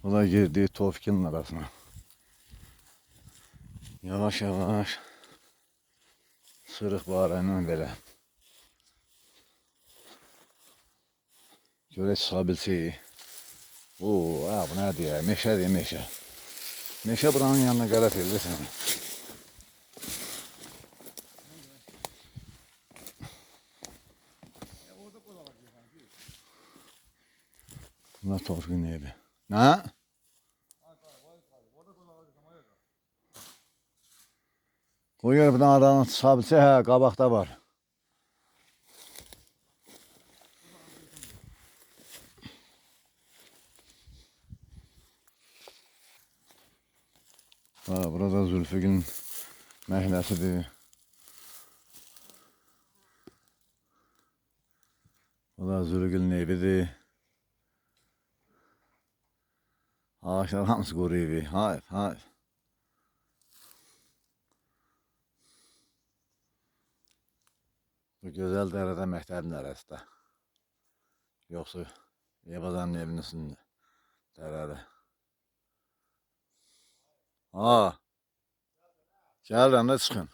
O da girdi Tofkin'in arasına. Yavaş yavaş sırık bağırayla belə. Görək çıxa bilsək. Oo, bu nədir ya? Meşədir, meşə. Meşə buranın yanına qələt eldir səni. Bunlar Tofkin evi. Nə? O yer buradan aradan çıxa bilsə, hə, qabaqda var. Burada Zülfüqün məhləsidir. Bu da Zülfüqün evidir. Ağaçlar hamısı quru evi. Hayır, hayır. Bu gözəl dərədə məktəbin arasında. Yoxsa Yevazanın evinin üstündə dərədə. Gəlirəm də çıxın.